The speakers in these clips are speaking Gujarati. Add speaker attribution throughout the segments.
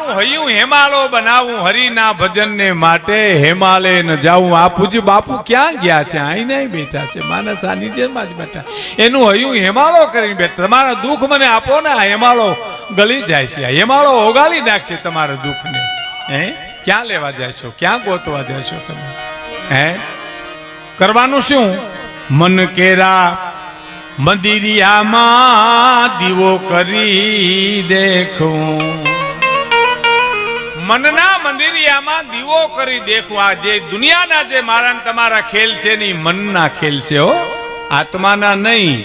Speaker 1: મારું હૈયું હેમાળો બનાવું હરિના ભજનને માટે હિમાલય ન જાવું. આ પૂજ્ય બાપુ ક્યાં ગયા છે? અહીં નહીં બેઠા છે, માનસ આ નીચેમાં જ બેઠા. એનું હૈયું હેમાળો કરીને બેઠા. તમારા દુઃખ મને આપો ને, આ હેમાળો ગળી જાય છે, આ હેમાળો ઓગાળી નાખશે તમારા દુઃખને. હે ક્યાં લેવા જશો? ક્યાં ગોતવા જશો તમે? હે કરવાનું શું? મન કેરા મંદિરિયામાં દીવો કરી દેખું. મનના મંદિરિયામાં દીવો કરી દેખું. આ જે દુનિયાના જે મારા તમારા ખેલ છે ને, મનના ખેલ છે હો, આત્માના નહીં,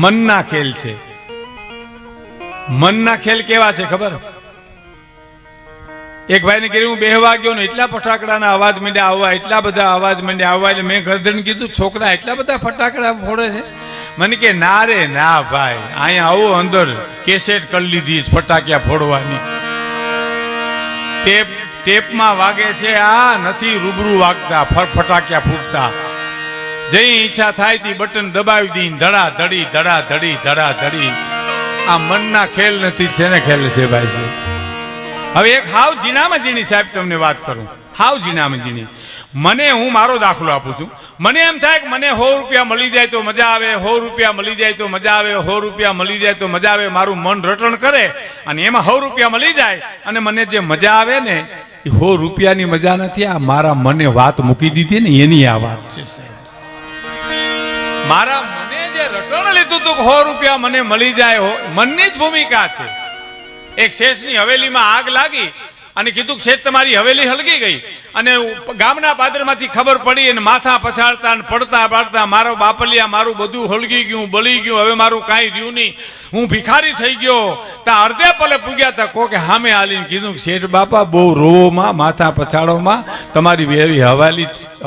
Speaker 1: મનના ખેલ છે. મનના ખેલ કેવા છે ખબર? એક ભાઈને કીધું હું બેહવા ગયો ને એટલા ફટાકડાના અવાજ માંડ્યા આવવા, એટલા બધા અવાજ માંડ્યા આવવા. એટલે મેં ગરદન કીધું છોકરા એટલા બધા ફટાકડા ફોડે છે? મને કે ના રે ના ભાઈ, અહીંયા આવો અંદર કેસેટ કરી લીધી ફટાકિયા ફોડવાની. ટેપમાં વાગે છે, આ નથી રૂબરૂ વાગતા ફટાકિયા ફૂટતા. જઈ ઈચ્છા થાય તી બટન દબાવી દી, ધડા ધડી ધડા ધડી ધડા ધડી. આ મનના ખેલ નથી, શેને ખેલ છે ભાઈ છે? હવે એક હાવ ઝીણામાં ઝીણી સાહેબ તમને વાત કરું, હાવ ઝીણામાં ઝીણી. મને હું મારો દાખલો આપું છું. મને એમ થાય કે મને 100 રૂપિયા મળી જાય તો મજા આવે, 100 રૂપિયા મળી જાય તો મજા આવે, 100 રૂપિયા મળી જાય તો મજા આવે. મારું મન રટણ કરે અને એમાં 100 રૂપિયા મળી જાય અને મને જે મજા આવે ને એ 100 રૂપિયાની મજા નથી. આ મારા મને વાત મૂકી દીધી ને એની આ વાત છે સાહેબ. મારા મને જે રટણ લીધું હતું 100 રૂપિયા મને મળી જાય, મનની જ ભૂમિકા છે. એક શેઠની હવેલીમાં આગ લાગી અને કીધું શેઠ તમારી હવેલી હળગી ગઈ. અને ગામના પાદરમાંથી ખબર પડી અને માથા પછાડતા પડતા પાડતા મારો બાપલિયા મારું બધું હળગી ગયું, બળી ગયું, હવે મારું કાંઈ રહ્યું નહીં, હું ભિખારી થઈ ગયો. ત્યાં અડધે પલે પૂગ્યા હતા, કોકે સામે હાલીને કીધું શેઠ બાપા બહુ રોવોમાં માથા પછાડોમાં તમારી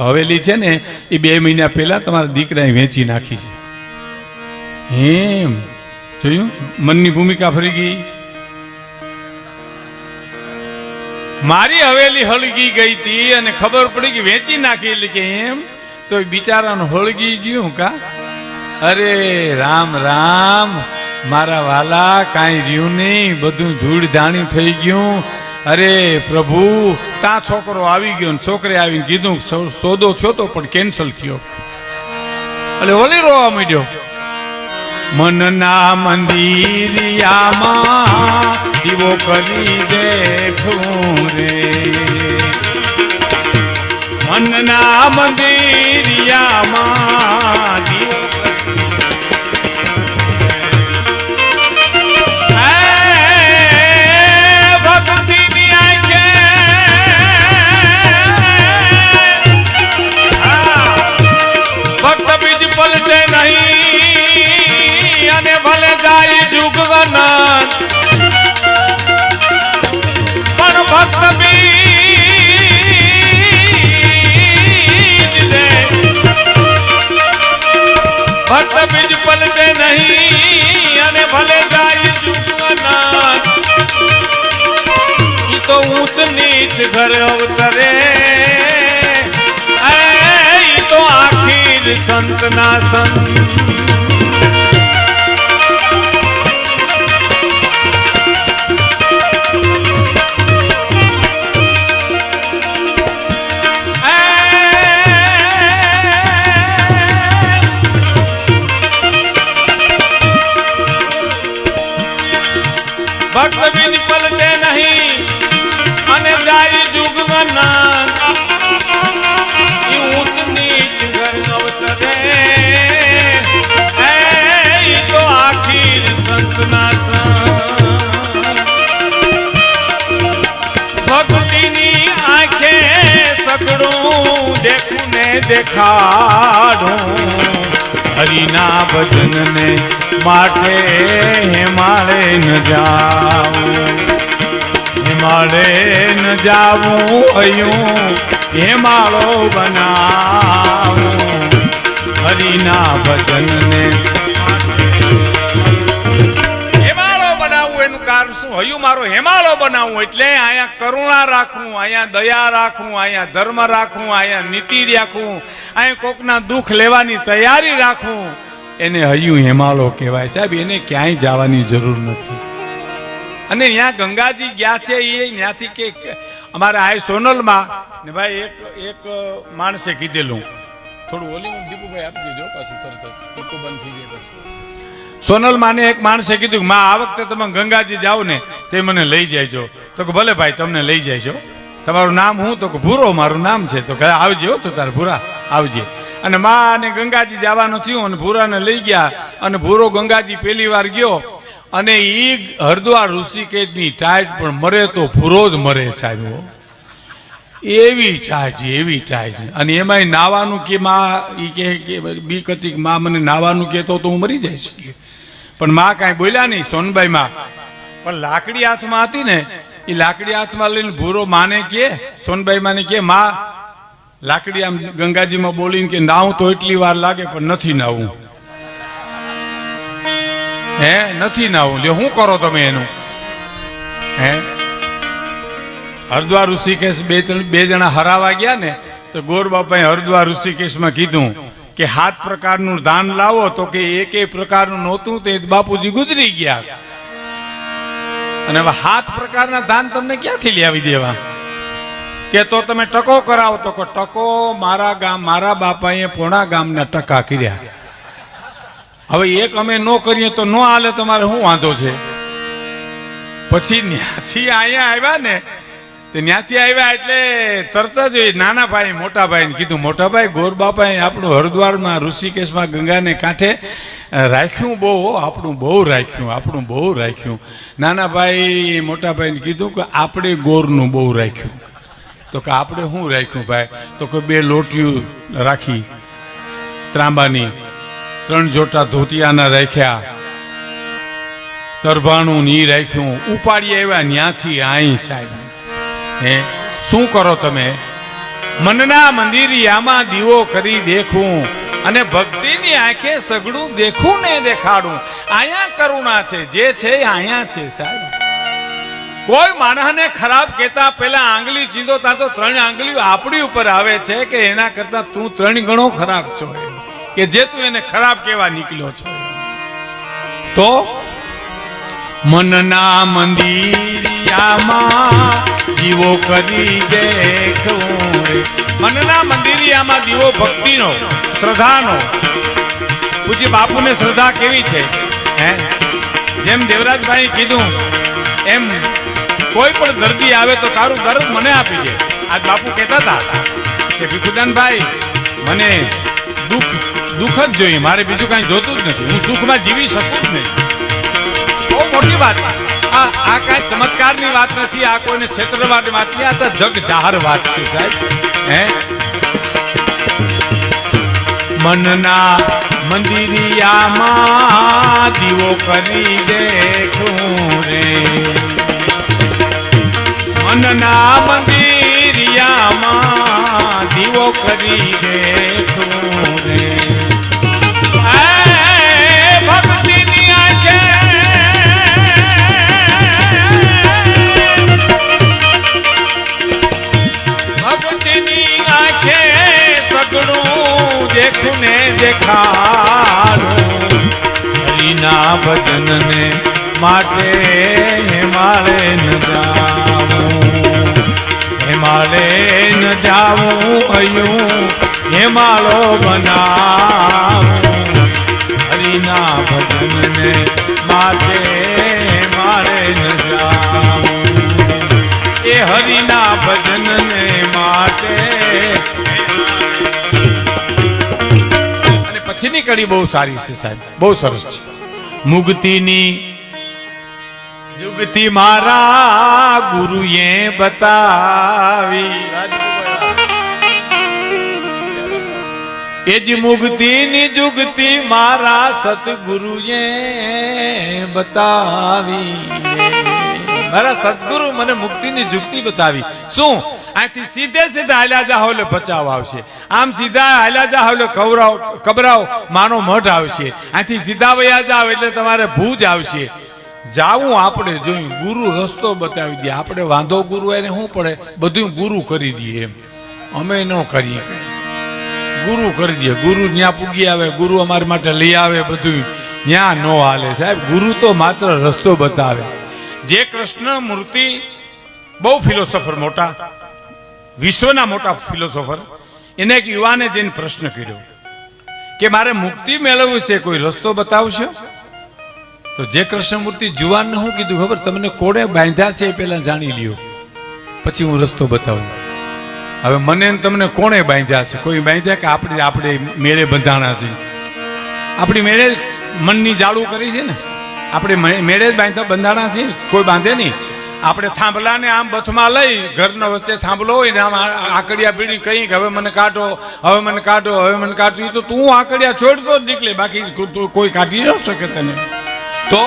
Speaker 1: હવેલી છે ને એ 2 મહિના પહેલા તમારા દીકરાએ વેચી નાખી છે. એમ જોયું? મનની ભૂમિકા ફરી ગઈ. મારી હવેલી હળગી ગઈ હતી અને ખબર પડી કે વેચી નાખી. એટલે કે એમ તો બિચારાનું હળગી ગયું કા? અરે રામ રામ મારા વાલા, કાંઈ રહ્યું નહીં, બધું ધૂળ ધાણી થઈ ગયું. અરે પ્રભુ, તા છોકરો આવી ગયો ને છોકરે આવીને કીધું સોદો થયો તો પણ કેન્સલ થયો. એટલે ઓલી રોવા માંડ્યો. મનના મંદિરિયામાં દીવો કરી દેખું રે, મનના મંદિરિયામાં દીવો ભક્તિની આંખે ભક્ત બીજ પલટે નહીં અને ભલે જાય જુગવન, પણ ભક્ત બીજ ને ભક્ત બીજ પલટે નહીં અને ભલે જાય જુગવન. ઈ તો ઊંચ નીચ ઘર અવતરે, ઈ તો આખીર સંત ના સંત. ભક્ત બીજ પલટે નહીં અને જાય જુગવન, ઊંચ નીચ ઘર અવતરે, ઈ તો આખીર સંતના સંત. ભક્તિની આંખે સકડું દેખું ને દેખાડું, હરિના ભજનને માટે હિમાલય ન જાવું, હિમાલય ન જાવું, હૈયું હિમાળો બનાવું, હરિના ભજનને હિમાળો બનાવવું. એનું કારણ શું? હૈયું મારો હિમાળો બનાવવું એટલે અહીંયા કરુણા રાખવું, અહીંયા દયા રાખવું, અહીંયા ધર્મ રાખવું, અહીંયા નીતિ રાખવું, અહીં કોકના દુઃખ લેવાની તૈયારી રાખવું. એને હૈયું હિમાળો કહેવાય સાહેબ. એને ક્યાંય જવાની જરૂર નથી. અને ત્યાં ગંગાજી ગયા છે એ ત્યાંથી કે અમારે આ સોનલમાં ને ભાઈ એક માણસે કીધેલું થોડું ઓલી દીપુભાઈ આપી દેજો પાછું તરત જ બંધ થઈ જાય પછી સોનલમાં એક માણસે કીધું કે માં આ વખતે તમે ગંગાજી જાઓ ને તે મને લઈ જાયજો તો કે ભલે ભાઈ તમને લઈ જાયજો તમારું નામ હું તો કે ભૂરો મારું નામ છે તો કે આવજે તો તારે ભૂરા આવજે અને માં અને ગંગાજી જવાનું થયું અને ભૂરાને લઈ ગયા અને ભૂરો ગંગાજી પહેલી વાર ગયો અને ઈ હરદ્વાર ઋષિકેશની ટાઈટ પણ મરે તો ભૂરો જ મરે સાહેબ એવી ટાઈટ અને એમાંય નાવાનું કે માં ઈ કે બીક હતી કે માં મને નાવાનું કહેતો તો હું મરી જઈશ પણ માં કાંઈ બોલ્યા નહીં સોનબાઈ માં પણ લાકડી હાથમાં હતી ને એ લાકડી હાથમાં લઈને ભૂરો માને કે સોનબાઈ માને કે માં લાકડી આમ ગંગાજીમાં બોલીને કે નાવું તો એટલી વાર લાગે પણ નથી નાવું હે નથી નાવું લે શું કરો તમે એનું હે હરદ્વાર ઋષિકેશ બે જણા હરાવા ગયા ને તો ગોર બાપાએ હરદ્વાર ઋષિકેશમાં કીધું કે 7 પ્રકારનું દાન લાવો તો કે એક પ્રકારનું નહોતું તે બાપુજી ગુજરી ગયા અને હવે 7 પ્રકારના દાન તમને ક્યાંથી લાવી દેવા કે તો તમે ટકો કરાવો તો કે ટકો મારા બાપાએ પોણા ગામના ટકા કર્યા હવે એક અમે ન કરીએ તો ન હાલે તમારે શું વાંધો છે પછી ત્યાંથી અહીંયા આવ્યા ને ત્યાંથી આવ્યા એટલે તરત જ નાના ભાઈ મોટા ભાઈને કીધું મોટા ભાઈ ગોર બાપાએ આપણું હરદ્વારમાં ઋષિકેશમાં ગંગાને કાંઠે રાખ્યું આપણું બહુ રાખ્યું નાના ભાઈ મોટા ભાઈને કીધું કે આપણે ગોરનું બહુ રાખ્યું તો કે આપણે શું રાખ્યું ભાઈ તો કે 2 લોટીયું રાખી ત્રાંબાની 3 જોટા ધોતિયાના રાખ્યા તરભાણું ની રાખ્યું ઉપાડી આવ્યા ન્યાથી આઈ સાહેબ હે શું કરો તમે મનના મંદિરિયામાં દીવો કરી દેખું અને ભક્તિની આંખે સગડું દેખું ને દેખાડું આયા કરુણા છે જે છે આયા છે સાહેબ કોઈ માણસને ખરાબ કહેતા પહેલા આંગળી ચીંધો તા તો 3 આંગળીઓ આપણી ઉપર આવે છે કે એના કરતા તું 3 ગણો ખરાબ છો કે જે તું એને ખરાબ કહેવા નીકળ્યો છો તો મનના મંદિરિયામાં દીવો કરી દેખું મનના મંદિરિયામાં દીવો ભક્તિનો શ્રદ્ધાનો પૂજ્ય બાપુને શ્રદ્ધા કેવી છે હે જેમ દેવરાજભાઈ કીધું એમ કોઈ પણ દર્દી આવે તો તારું દર્દ મને આપી દે આજ બાપુ કહેતા હતા કે ભીખુદાનભાઈ મને દુઃખ જ જોઈએ મારે બીજું કાંઈ જોતું જ નથી હું સુખમાં જીવી શકું જ નહીં બહુ મોટી વાત છે આ કાંઈ ચમત્કારની વાત નથી આ કોઈને છેતરવાની વાત નથી આ તો જગ જાહેર વાત છે સાહેબ હે મનના મંદિરિયામાં દીવો કરી દેખું રે મનના મંદિરિયામાં દીવો કરી દેખું રે ભક્તિની આંખે સગડું દેખું ને દેખાડું હરિના ભજનને માટે હિમાલય ન જાવું અયું હિમાલો બનાવું હરિના ભજનને માટે મારે ન જાવું એ હરિના ભજનને માટે અને પછીની કડી બહુ સારી છે સાહેબ બહુ સરસ છે મુક્તિની જુગતી મારા ગુરુએ બતાવી એ જ મુક્તિની જુગતી મારા સતગુરુએ બતાવી મારા સદગુરુ મને મુક્તિની જુગતી બતાવી શું અહીંથી સીધે સીધા હાલ્યા જાઓ એટલે બચાવ આવશે આમ સીધા હાલ્યા જાઓ એટલે કબરાવ માનો મઠ આવશે અહીંથી સીધા વયા જાઓ એટલે તમારે ભૂજ આવશે જાવું આપણે જોયું ગુરુ રસ્તો બતાવી દે આપણે વાંધો ગુરુ એને શું પડે બધું ગુરુ કરી દઈએ એમ અમે ન કરીએ ગુરુ કરી દે ગુરુ ત્યાં પૂગી આવે ગુરુ અમારી માટે લઈ આવે બધું ત્યાં ન હાલે સાહેબ ગુરુ તો માત્ર રસ્તો બતાવે જે કૃષ્ણ મૂર્તિ બહુ ફિલોસોફર મોટા, વિશ્વના મોટા ફિલોસોફર, એને એક યુવાને જઈને પ્રશ્ન કર્યો કે મારે મુક્તિ મેળવવી છે, કોઈ રસ્તો બતાવશો? તો જે કૃષ્ણ મૂર્તિ જુવાનને શું કીધું ખબર? તમને કોણે બાંધ્યા છે એ પહેલા જાણી લ્યો, પછી હું રસ્તો બતાવું. હવે મને તમને કોણે બાંધ્યા છે? કોઈ બાંધ્યા કે આપણે મેળે બંધાણા છે? આપણી મેળે મનની જાળું કરી છે ને, આપણે મેળે જ બાંધતા બંધાણા છે, કોઈ બાંધે નહીં. આપણે થાંભલાને આમ બથમાં લઈ, ઘરના વચ્ચે થાંભલો હોય ને આમ આકડિયા પીડી કઈ હવે મને કાઢો, હવે મને કાઢો, હવે મને કાઢો, એ તો તું આકડિયા છોડતો જ નીકળે, બાકી કોઈ કાઢી ન શકે તને. તો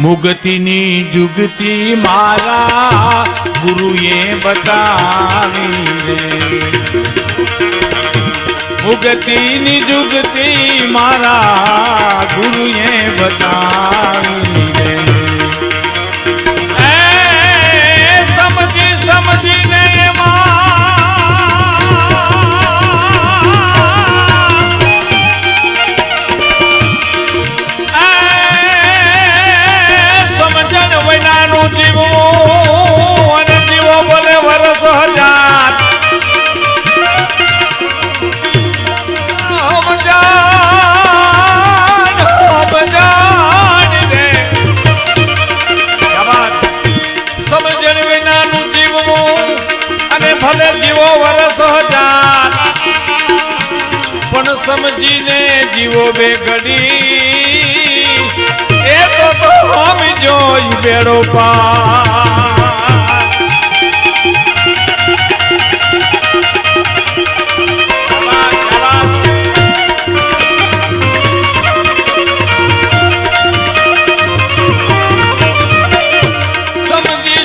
Speaker 1: મુગતિની જુગતી મારા ગુરુએ બતાવી રે, મુગતિની જુગતી મારા ગુરુએ બતાવી રે. સમજીને સમજણ વૈનાનું જીવવું અને જીવો બોલે વરસ હજાર. ભલે જીવો વરસ હજાર, પણ સમજીને જીવો બે ઘડી, એ તો સમજો બેડો પાર.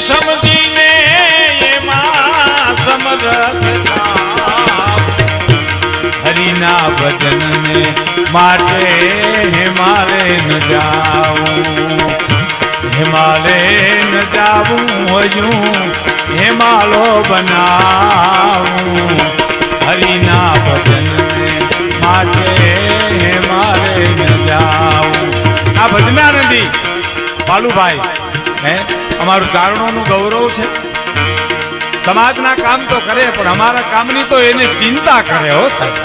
Speaker 1: સમજીને હરિના ભજનને માટે હિમાલય ન જાવું, હિમાલય ન જાવું, હજુ હિમાલો બનાવું. હરિના ભજનને માટે હિમાલય ન જાવું. આ ભજનાનંદી બાલુભાઈ હે અમારું ચારણોનું ગૌરવ છે. સમાજના કામ તો કરે, પણ અમારા કામની તો એને ચિંતા કરે. હો સાહેબ,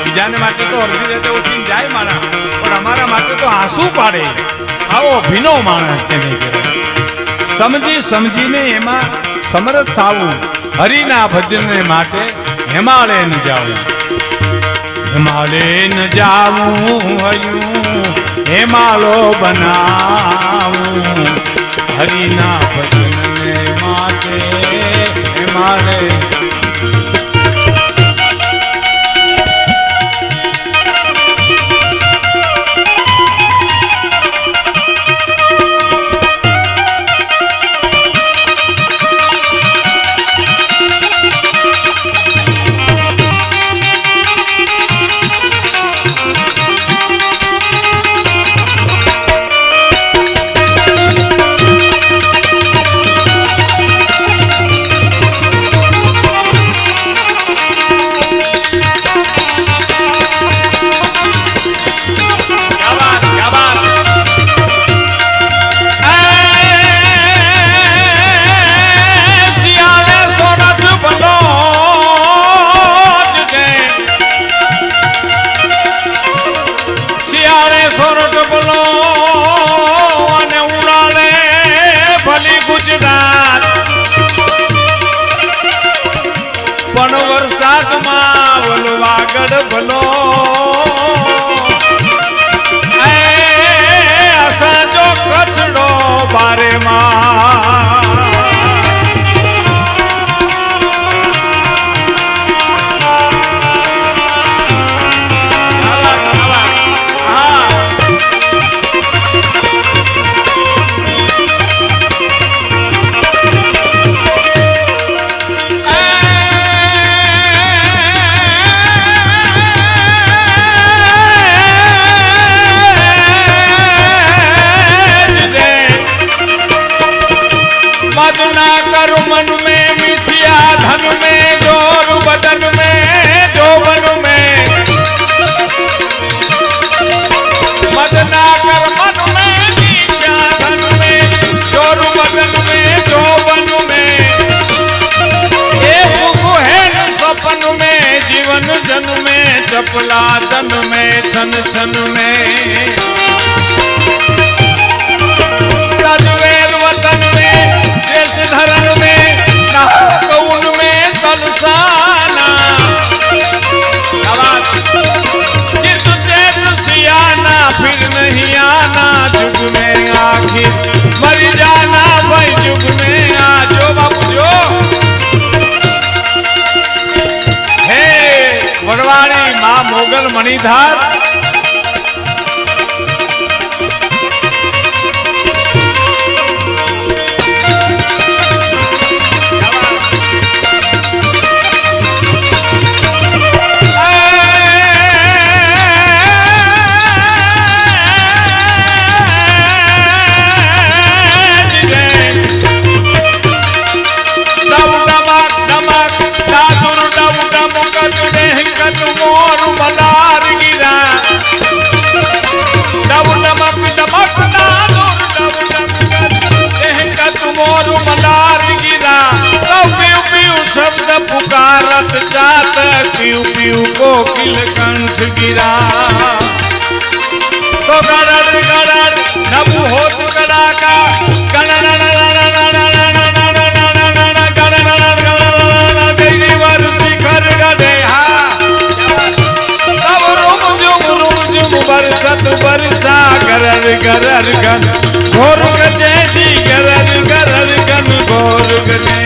Speaker 1: બીજાને માટે તો અડધી રીતે ઉઠીને જાય માણસ, પણ અમારા માટે તો આંસુ પાડે. આવો ભીનો માણસ છે. સમજીને એમાં સમર્થ થવું. હરિના ભજનને માટે હિમાલય ન જાવું, હિમાલય ન જાવું, હયું હિમાલો બનાવું. હરિના ભજનને માટે હિમાલય. પણ વરસાદમાં વલવા ગઢ ભલો, સાજો કચડો બારે માં. अबला तन में छन छन में तजवेर वतन में देश धरण में कौन में तलसाना जित चेत सियाना फिर नहीं आना जुग में आखिर मर जाना भाई जुग में आ जो बाबू जो हे वरवाड़ी माँ मोगल मणिधार शब्द पुकारत जात पीऊ पीऊ कोकिल कंठ गिरा तो गड़र गड़र नभु होत कड़ाका गिरिवर शिखर गदेहा तब रुम जुम बरसत बरसा गरर गरर गन घोर गजे जी गरर गरर गन घोर गजे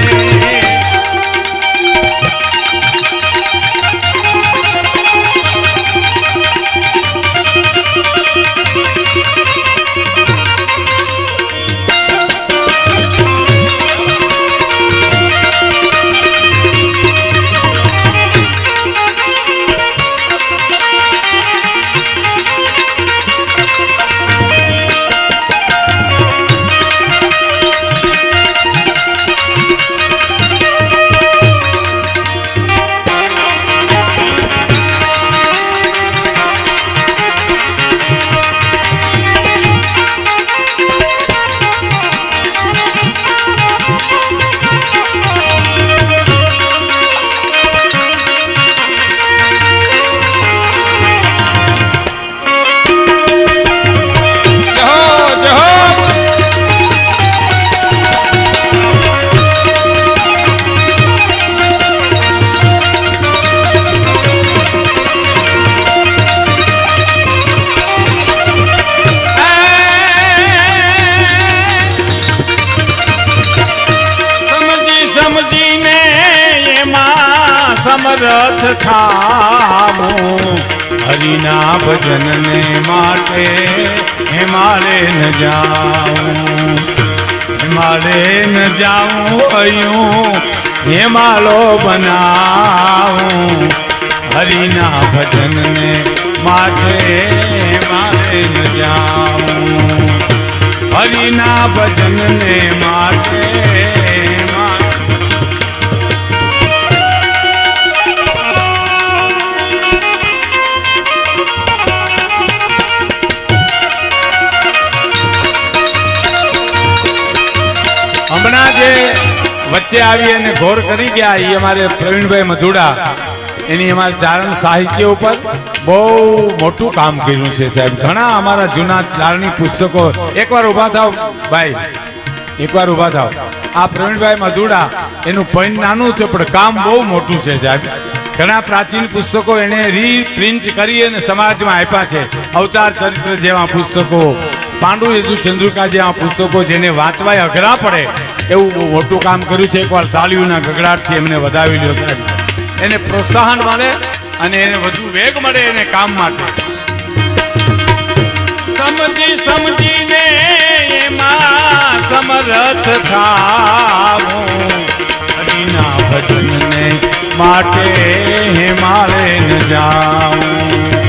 Speaker 1: समरथ थामो हरिना भजन ने माटे हिमालय न जाऊं अयूं हिमालो बनाऊं हरिना भजन ने माटे हिमालय न जाऊं हरिना भजन ने माटे હમણાં જે વચ્ચે આવી અને ઘોર કરી ગયા એ અમારે પ્રવીણભાઈ મધુડા એની અમારા ચારણ સાહિત્ય ઉપર બહુ મોટું કામ કર્યું છે સાહેબ ઘણા અમારા જૂના ચારણી પુસ્તકો એકવાર ઊભા થાવ ભાઈ એકવાર ઊભા થાવ આ પ્રવીણભાઈ મધુડા એનું પણ નાનું છે પણ કામ બહુ મોટું છે સાહેબ ઘણા પ્રાચીન પુસ્તકો એને રીપ્રિન્ટ કરી અને સમાજમાં આપ્યા છે અવતાર ચરિત્ર જેવા પુસ્તકો પાંડુ યજુ ચંદ્રિકા જેવા પુસ્તકો જેને વાંચવાય અઘરા પડે એવું બહુ મોટું કામ કર્યું છે એકવાર તાળીઓના ગગડાટથી એમને વધાવી લ્યો સાહેબ એને પ્રોત્સાહન મળે અને એને વધુ વેગ મળે એને કામ માટે સમજી સમજીને એમાં સમરથ થાવું હરિના ભજનને માટે હિમાલય ન જાઉં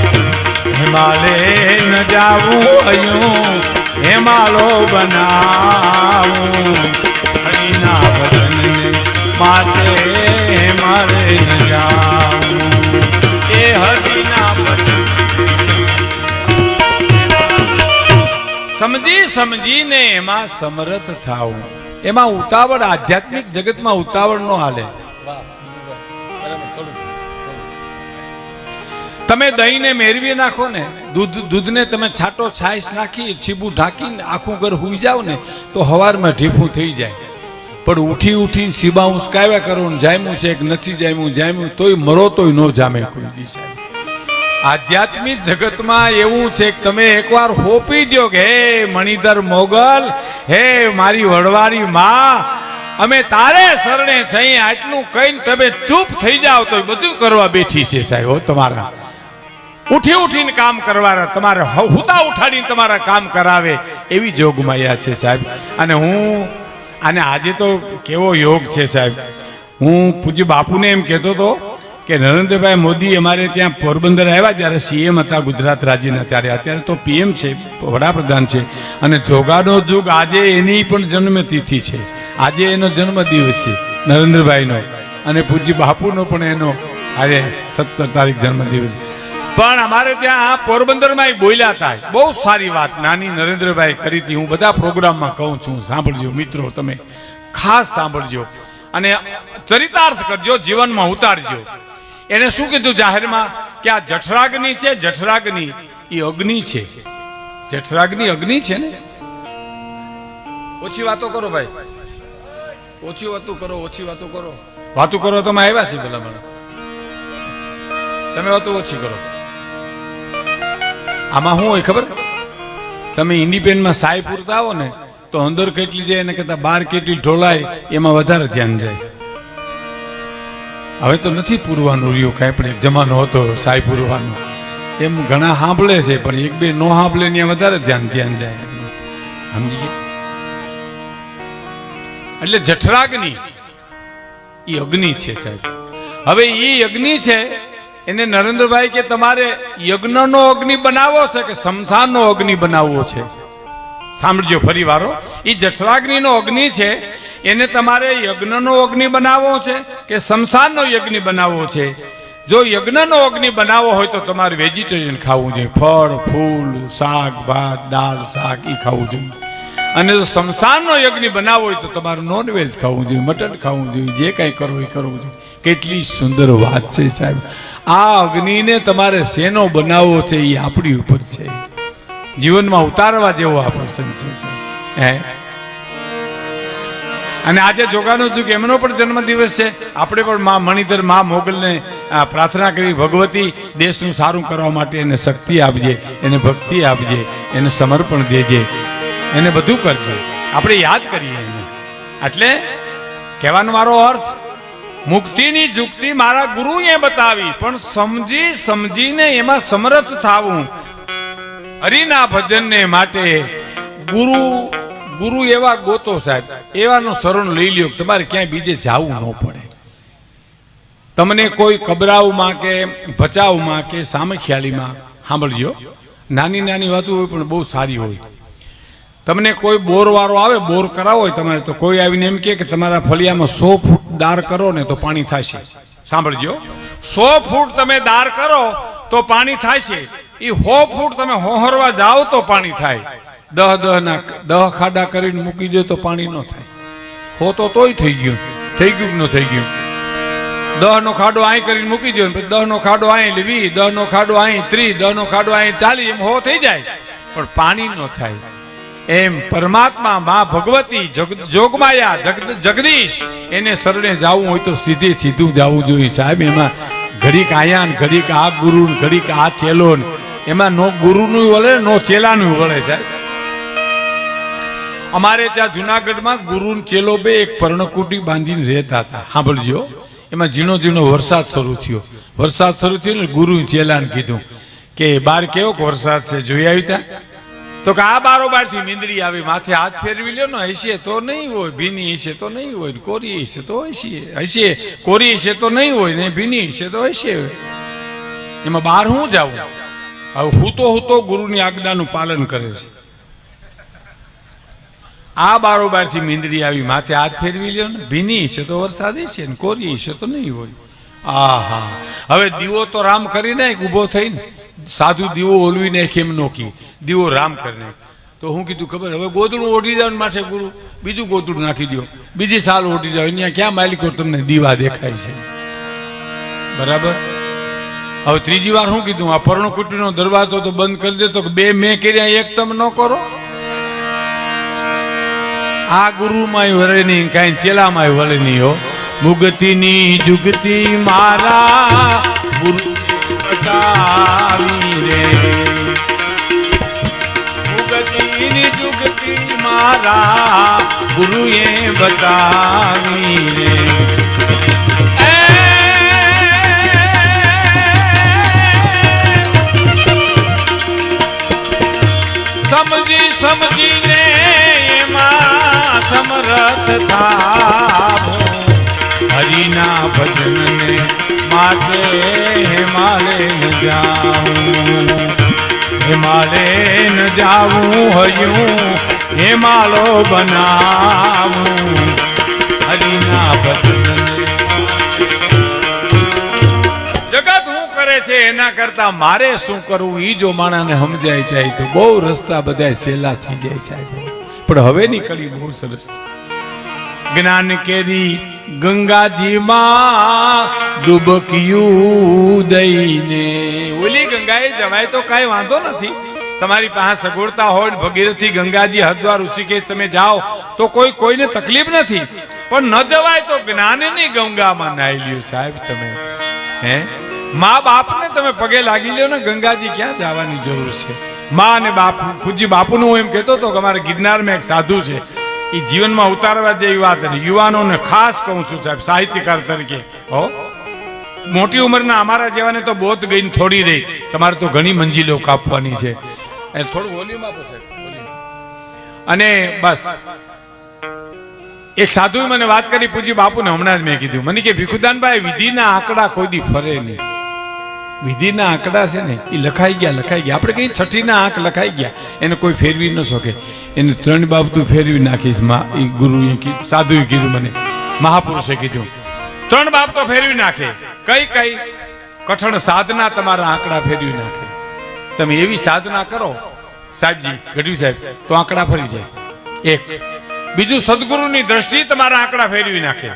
Speaker 1: हिमालय न जाऊं अयूं हिमालो बनाऊं हरिना भजन माते हिमालय न जाऊं ए हरिना भजन समझी समझी ने एमा समर्थ थाऊं एमा उतावળ आध्यात्मिक जगत में उतावળ नो हाले તમે દહીંને મેળવી નાખો ને, દૂધને તમે છાંટો છાશ નાખી છીબું ઢાંકીને આખું ઘર હુઈ જાવ ને તો હવારમાં ઢીફું થઈ જાય. પણ ઉઠી ઉઠીને સીબા ઉસકાવ્યા કરો ને જામ્યું છે કે નથી જામ્યું તોય મરો તોય ન જામે કોઈ દિશા. આધ્યાત્મિક જગતમાં એવું છે કે તમે એકવાર હોપી દો કે હે મણિધર મોગલ, હે મારી વડવારી માં, અમે તારે શરણે છીએ, આટલું કહીને તમે ચૂપ થઈ જાઓ તો બધું કરવા બેઠી છે સાહેબ. હો તમારા ઉઠી ઉઠીને કામ કરવાના, તમારે હુતા ઉઠાડીને તમારા કામ કરાવે એવી જોગમાયા છે સાહેબ. અને આજે તો કેવો યોગ છે સાહેબ. હું પૂજ્ય બાપુને એમ કહેતો હતો કે નરેન્દ્રભાઈ મોદી અમારે ત્યાં પોરબંદર આવ્યા ત્યારે સીએમ હતા ગુજરાત રાજ્યના, ત્યારે અત્યારે તો પીએમ છે, વડાપ્રધાન છે. અને જોગાનો જુગ આજે એની પણ જન્મતિથિ છે, આજે એનો જન્મદિવસ છે નરેન્દ્રભાઈનો, અને પૂજ્ય બાપુનો પણ એનો આજે 17 તારીખ જન્મદિવસ. પણ અમારે ત્યાં પોરબંદરમાં બોલ્યા હતા, બહુ સારી વાત નાની નરેન્દ્રભાઈ કરી હતી. હું બધા પ્રોગ્રામમાં કહું છું, સાંભળજો મિત્રો, તમે ખાસ સાંભળજો અને ચરિતાર્થ કરજો, જીવનમાં ઉતારજો. એને શું કીધું જાહેરમાં કે આ જઠરાગ્નિ છે, જઠરાગ્નિ એ અગ્નિ છે. જઠરાગ્નિ અગ્નિ છે ને. ઓછી વાતો કરો ભાઈ, ઓછી વાતો કરો, ઓછી વાતો કરો. વાતો કરો તમે આવ્યા છે પેલા મને, તમે વાતો ઓછી કરો. આમાં શું હોય ખબર, તમે ઇન્ડિપેન્ડમાં સાય પૂરતા આવો ને તો અંદર કેટલી જાય એને કરતા બહાર કેટલી ઢોલાય એમાં વધારે ધ્યાન જાય. હવે તો નથી પૂરવાનું રહ્યું કાંઈ, પણ એક જમાનો હતો સાય પૂરવાનો. એમ ઘણા સાંભળે છે પણ એક બે નો સાંભળે ને વધારે ધ્યાન જાય. સમજી ગયા? એટલે જઠરાગ્નિ એ અગ્નિ છે સાહેબ. હવે એ અગ્નિ છે એને નરેન્દ્રભાઈ કે તમારે યજ્ઞનો અગ્નિ બનાવવો છે કે શમશાનનો અગ્નિ બનાવવો છે. સાંભળજો ફરી વારો, એ જઠરાગ્નિનો અગ્નિ છે એને તમારે યજ્ઞનો અગ્નિ બનાવવો છે કે શમશાનનો યજ્ઞ બનાવવો છે. જો યજ્ઞનો અગ્નિ બનાવવો હોય તો તમારે વેજીટેરિયન ખાવું જોઈએ, ફળ ફૂલ શાક ભાત દાળ શાક એ ખાવું જોઈએ. અને જો શમશાનનો યજ્ઞ બનાવવો હોય તો તમારે નોનવેજ ખાવું જોઈએ, મટન ખાવું જોઈએ, જે કાંઈ કરવું એ કરવું જોઈએ. કેટલી સુંદર વાત છે સાહેબ. આ અગ્નિને તમારે શેનો બનાવવો છે એ આપણી ઉપર છે, જીવનમાં ઉતારવા જેવો આ પ્રસંગ છે. અને આજે જોગાનો જુગ એમનો પણ જન્મદિવસ છે. આપણે પણ મા મણિધર મા મોગલને પ્રાર્થના કરી, ભગવતી દેશનું સારું કરવા માટે એને શક્તિ આપજે, એને ભક્તિ આપજે, એને સમર્પણ દેજે, એને બધું કરજે. આપણે યાદ કરીએ એને. એટલે કહેવાનો મારો અર્થ, મુક્તિની જુક્તિ મારા ગુરુએ બતાવી, પણ સમજીને એમાં સમર્થ થાવું. હરિના ભજનને માટે ગુરુ એવા ગોતો સાહેબ, એવાનો શરણ લઈ લ્યો, તમારે ક્યાંય બીજે જાવું ન પડે. તમને કોઈ કબરાવમાં કે ભચાવમાં કે સામખિયાળીમાં, સાંભળજો, નાની નાની વાતો હોય પણ બહુ સારી હોય. તમને કોઈ બોર વાળો આવે, બોર કરાવો હોય તમારે, તો કોઈ આવીને એમ કે તમારા ફળિયામાં 100 ફૂટ દાર કરો ને તો પાણી થશે. સાંભળજો, 100 ફૂટ તમે દાર કરો તો પાણી થાય છે. એ 100 ફૂટ તમે હોહરવા જાઓ તો પાણી થાય. 10 ખાડા કરીને મૂકી દો તો પાણી ન થાય. હો તો તોય થઈ ગયું કે ન થઈ ગયું. 10 નો ખાડો અહીં કરીને મૂકી દો, 10 નો ખાડો અહીં 20, 10 નો ખાડો અહીં 30, 10 નો ખાડો અહીં 40, એમ હો થઈ જાય, પણ પાણી ન થાય. એમ પરમાત્મા મા ભગવતી જોગમાયા જગદીશ એને શરણે જવું હોય તો સીધું જવું જોઈએ સાહેબ. એમાં ઘડીક આયા ને ઘડીક આ ગુરુ ને ઘડીક આ ચેલો, એમાં નો ગુરુનું વળે નો ચેલાનું વળે સાહેબ. અમારે ત્યાં જુનાગઢમાં ગુરુ ચેલો બે એક પર્ણકુટી બાંધીને રહેતા હતા. સાંભળજો, એમાં ઝીણો ઝીણો વરસાદ શરૂ થયો ને ગુરુ ચેલાને કીધું કે બાર કેવો વરસાદ છે, જોઈ આવી ત્યાં? તો કે આ બારોબાર થી મીંદડી આવી, માથે હાથ ફેરવી લ્યો ને, હશે તો નહીં હોય, ભીની હશે તો નહીં હોય, કોરી હશે તો હશે, કોરી હશે તો નહીં હોય ને ભીની હશે તો હશે. એમાં બહાર હું જાઉં? હવે હું તો ગુરુની આજ્ઞાનું પાલન કરે છે. આ બારોબાર થી મીંદડી આવી, માથે હાથ ફેરવી લ્યો ને, ભીની હશે તો વરસાદ હશે ને કોરી હશે તો નહીં હોય. આહા, હવે દીવો તો રામ કરીને ઉભો થઈને સાધુ દીવો ઓલવી નાખે એમ નોકી, દીવો રામ કરીને. તો હું કીધું ખબર, હવે ગોદડું ઓઢી જાવ માથે ગુરુ, બીજું ગોદડું નાખી દો, બીજી સાલ ઓઢી જાવ, અહીંયા ક્યાં માલિકો તમને દીવા દેખાય છે? બરાબર. હવે ત્રીજી વાર શું કીધું? આ પર્ણકુટીનો દરવાજો તો બંધ કરી દે. તો બે મેં કર્યા એક તમે ન કરો. આ ગુરુમાંય વરે નહીં, કાંઈ ચેલામાંય વરે નહીં હો. મુગતીની જુગતી મારા ગુરુ બતાવી રે, મુગતીની જુગતી મારા ગુરુએ બતાવી રે. સમજી સમજીને એમાં સમરથ થાવો, હરિના ભજનને માટે હિમાલય ન જાઉં, હિમાલય ન જાવું હયું હિમાલો બનાવું, હરિના ભજનને. જગત હું કરે છે એના કરતા મારે શું કરવું ઈ જો માણાને સમજાય જાય તો બહુ રસ્તા બધા સહેલા થઈ જાય છે. પણ હવે નીકળી બહુ સરસ. જ્ઞાન કેરી ગંગાજીમાં ડૂબકિયું દઈને, ઓલી ગંગાએ જવાય તો કાંઈ વાંધો નથી. તમારી પાસે સગવડતા હોય, ભગીરથી ગંગાજી હરિદ્વાર ઋષિકેશ તમે જાઓ તો કોઈને તકલીફ નથી. પણ ન જવાય તો જ્ઞાનની ગંગામાં નાઈ લ્યો સાહેબ તમે. હે મા બાપને તમે પગે લાગી લ્યો ને, ગંગાજી ક્યાં જવાની જરૂર છે? મા અને બાપુ, પૂજ્ય બાપુનું હું એમ કહેતો હતો કે અમારે ગિરનારમાં એક સાધુ છે, એ જીવનમાં ઉતારવા જેવી વાત નથી. યુવાનોને ખાસ કહું છું સાહેબ, સાહિત્યકાર તરીકે હો, મોટી ઉંમરના અમારા જેવાને તો બોધ ગઈને થોડી રહી, તમારે તો ઘણી મંજિલો કાપવાની છે. થોડું વોલ્યુમ આપો સાહેબ. અને બસ એક સાધુએ મને વાત કરી, પૂજ્ય બાપુને હમણાં જ મેં કીધું, મને કે ભીખુદાનભાઈ વિધિના આંકડા કોઈ દી ફરે નહીં. વિધિના આંકડા છે ને એ લખાઈ ગયા. આપણે કઈ છઠ્ઠીના આંક લખાઈ ગયા, એને કોઈ ફેરવી ન શકે. એને 3 બાબતું ફેરવી નાખીશ. એ ગુરુએ કીધું, સાધુએ કીધું, મને મહાપુરુષે કીધું 3 બાબતો ફેરવી નાખે. કઈ કઠણ સાધના તમારા આંકડા ફેરવી નાખે. તમે એવી સાધના કરો સાહેબજી, ગઢવી સાહેબ, તો આંકડા ફરી જાય. એક. બીજું, સદગુરુની દ્રષ્ટિ તમારા આંકડા ફેરવી નાખે.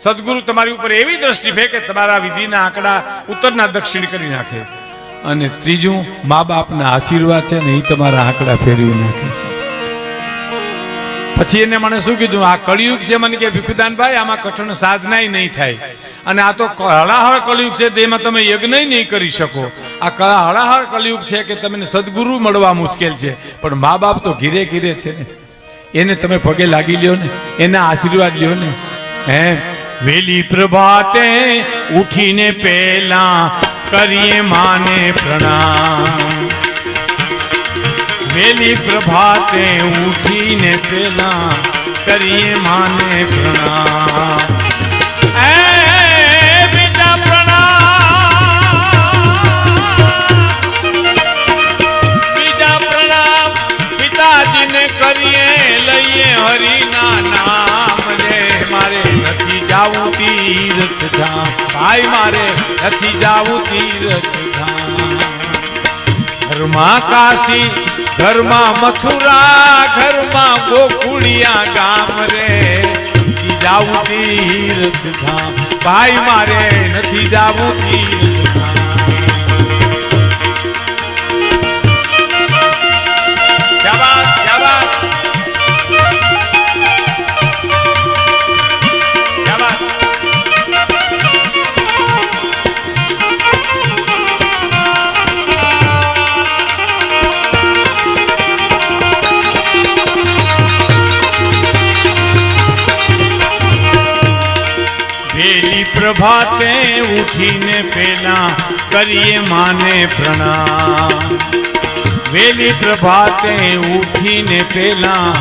Speaker 1: સદગુરુ તમારી ઉપર એવી દ્રષ્ટિ ફેંકે તમારા વિધિના આંકડા ઉત્તરના દક્ષિણ કરી નાખે. અને ત્રીજું, મા બાપના આશીર્વાદ છે ને એ તમારા આંકડા ફેરવી નાખે છે. પછી એને મને શું કીધું? આ કળિયુગ છે. મને કે ભીખુદાનભાઈ આમાં કઠણ સાધનાય નહીં થાય, અને આ તો હળાહળ કળિયુગ છે, તેમાં તમે યજ્ઞ નહીં કરી શકો. આ હળાહળ કળિયુગ છે કે તમને સદગુરુ મળવા મુશ્કેલ છે, પણ મા બાપ તો ઘીરે ઘીરે છે ને, એને તમે પગે લાગી લ્યો ને, એના આશીર્વાદ લ્યો ને. હે વેલી પ્રભાતે ઉઠીને પેલા કરીએ માને પ્રણામ, વેલી પ્રભાતે ઉઠીને પેલા કરીએ માને પ્રણામ. બીજા પ્રણામ પિતાજીને કરીએ, લઈએ હરિના નામ રે. મારે નથી જાવું તીર્થ ધામ, ભાઈ મારે નથી જાવું તીર્થ ધામ. ઘરમાં કાશી, ઘરમાં મથુરા, ઘરમાં ગોકુળિયા ગામ રે. જાવું તીર્થ ધામ, ભાઈ મારે નથી જાવું તીર્થ ધામ. પ્રભાતે ઉઠીને પેલા કરીએ માને પ્રણામ, વેલી પ્રભાતે ઉઠીને પેલા.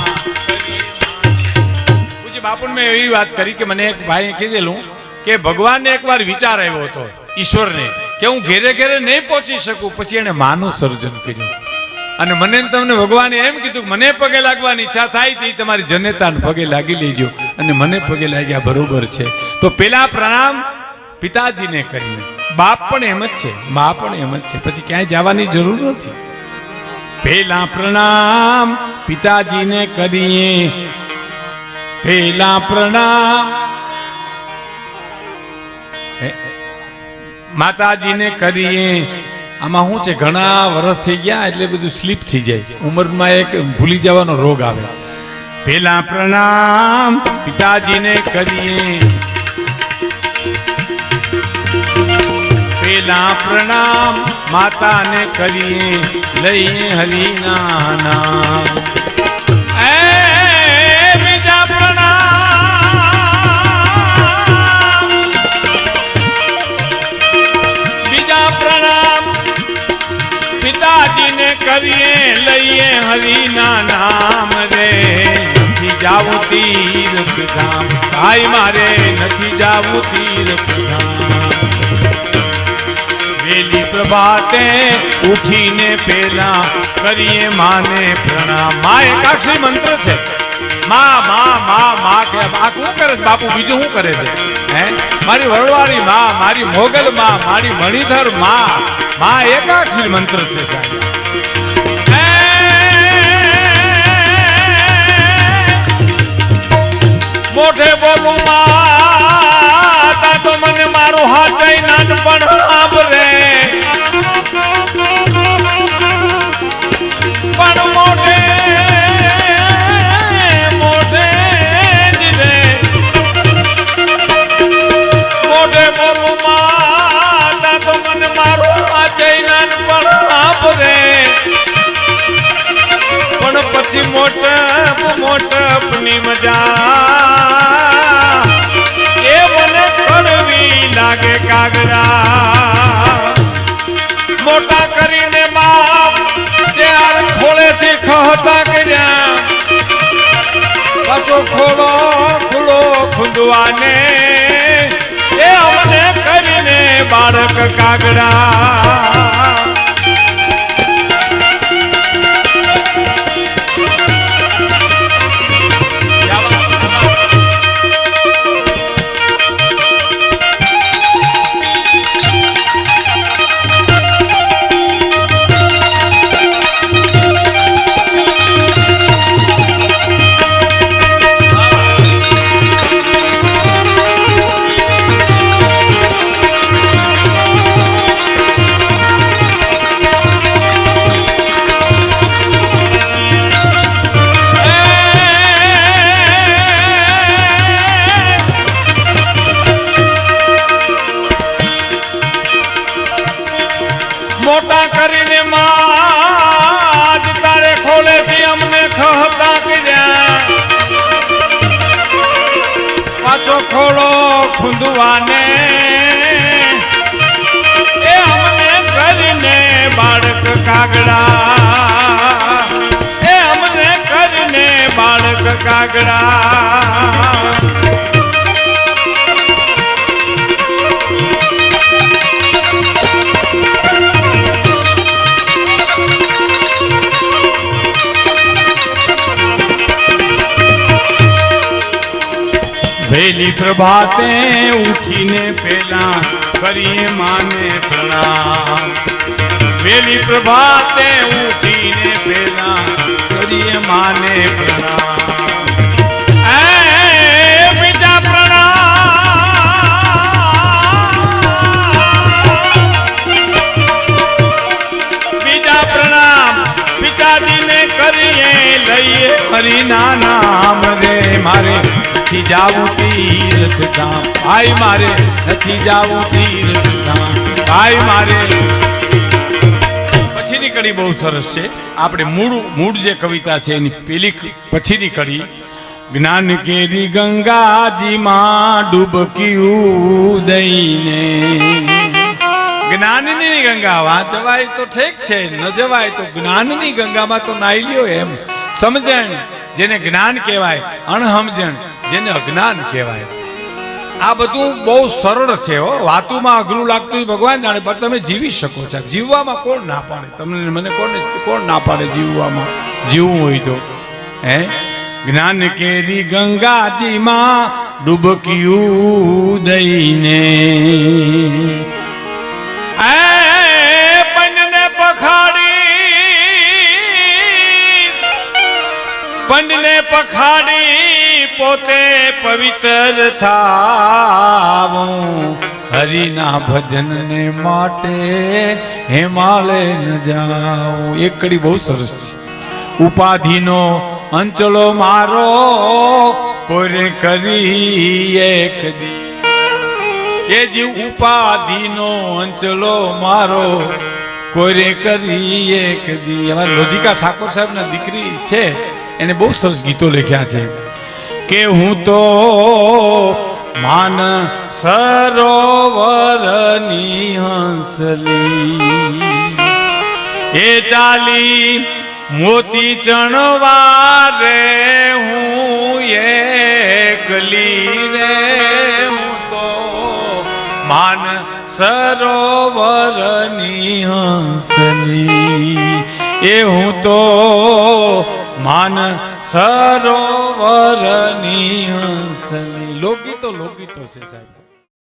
Speaker 1: પૂજ્ય બાપુને મેં એવી વાત કરી કે મને એક ભાઈએ કીધેલું કે ભગવાનને એકવાર વિચાર આવ્યો હતો, ઈશ્વરને, કે હું ઘેરે ઘેરે નહીં પહોંચી શકું. પછી એને માનું સર્જન કર્યું, અને મને તમને ભગવાને એમ કીધું મને પગે લાગવાની ઈચ્છા થાય તો તમારી જનેતાને પગે લાગી લેજો. અને મને પગે લાગ્યા, બરોબર છે. તો પેલા પ્રણામ પિતાજીને કરીને, બાપ પણ એમ જ છે, મા પણ એમ જ છે, પછી ક્યાંય જવાની જરૂર નથી. પેલા પ્રણામ પિતાજીને કરીએ, પેલા પ્રણામ માતાજીને કરીએ. આમાં શું છે, ઘણા વર્ષ થઈ ગયા એટલે બધું સ્લીપ થઈ જાય, ઉંમરમાં એક ભૂલી જવાનો રોગ આવે. પેલા પ્રણામ પિતાજીને કરીએ, પેલા પ્રણામ માતાને કરીએ, લઈએ હરિના નામ. બીજા પ્રણામ, બીજા પ્રણામ પિતાજીને કરીએ, લઈએ હરિના નામ. રે નથી જાવું તીર્થધામ, ભાઈ મારે નથી જાવું તીર્થધામ. વેલી પ્રભાતે ઉઠીને પેલા કરીએ માને પ્રણામ. માં એકાક્ષરી મંત્ર છે. માં માં માં માં કે આ શું કરે છે બાપુ, બીજું શું કરે છે? હે મારી વરવાળી માં, મારી મોગલ માં, મારી મણિધર માં. માં એકાક્ષરી મંત્ર છે સાહેબ. મોઢે બોલું માતા તો મને મારું હાચઈ નાનપણ સાંભળે, પણ મોઢે મોઢે જ રે, મોઢે બોલું માતા તો મને મારું હાચઈ નાનપણ સાંભળે, પણ પછી મોટપની મજા એ મને કડવી લાગે કાગડા. મોટા કરીને બાપ ત્યાર ખોળેથી ખહતા કર્યા, પાછો ખોળો ખુલ્લો ખુંદવાને એ અમને કરીને બાળક કાગડા. મોટા કરીને માં તારે ખોલેથી અમને ખહતા કર્યા, પાછો ખોળો ખુંદવાને એ અમને કરીને બાળક કાગડા, એ અમને કરીને બાળક કાગડા. વેલી પ્રભાતે ઉઠીને પેલા કરીએ માને પ્રણામ, વેલી પ્રભાતે ઉઠીને પેલા કરીએ માને પ્રણામ. બીજા પ્રણામ, બીજા પ્રણામ પિતાજીને કરીએ, લઈએ હરિના નામ. રે મારે નથી જાવું તીર્થધામ, ભાઈ મારે નથી જાવું તીર્થધામ, ભાઈ મારે. પછીની કડી બહુ સરસ છે. આપણે મૂળ જે કવિતા છે એની પેલી પછીની કડી, જ્ઞાન કેરી ગંગાજીમાં ડૂબકી દઈને. જ્ઞાનની ગંગા વાં જવાય તો ઠીક છે, ન જવાય તો જ્ઞાનની ગંગામાં તો નાઈ લ્યો. એમ સમજણ જેને જ્ઞાન કહેવાય, અણહમજણ જેને અજ્ઞાન કહેવાય. આ બધું બહુ સરળ છે હો, વાતોમાં અઘરું લાગતું ભગવાન જાણે, પણ તમે જીવી શકો છો. જીવવામાં કોણ ના પાડે તમને, મને કોણ ના પાડે જીવવામાં? જીવવું હોય તો હે જ્ઞાન કેરી ગંગાજીમાં ડૂબકી દઈને. પંડને પખાડી પોતે પવિત્ર થાવું હરિના ભજનને માટે હિમાલય ન જાઉં. એક કડી બહુ સરસ છે. ઉપાધિનો અંચલો મારો કોરે કરી એક દી. એ જીવ ઉપાધિનો અંચલો મારો કોરે કરી એક દી. અમારા લોધિકા ઠાકોર સાહેબ ના દીકરી છે, એને બહુ સરસ ગીતો લખ્યા છે કે હું તો માન સરોવરની હંસલી એ ચાલી મોતી ચણવારે હું એકલી રે. હું તો માન સરોવરની હંસલી એ હું તો માન સરોવરની હંસલી. લોકગીતો છે સાહેબ.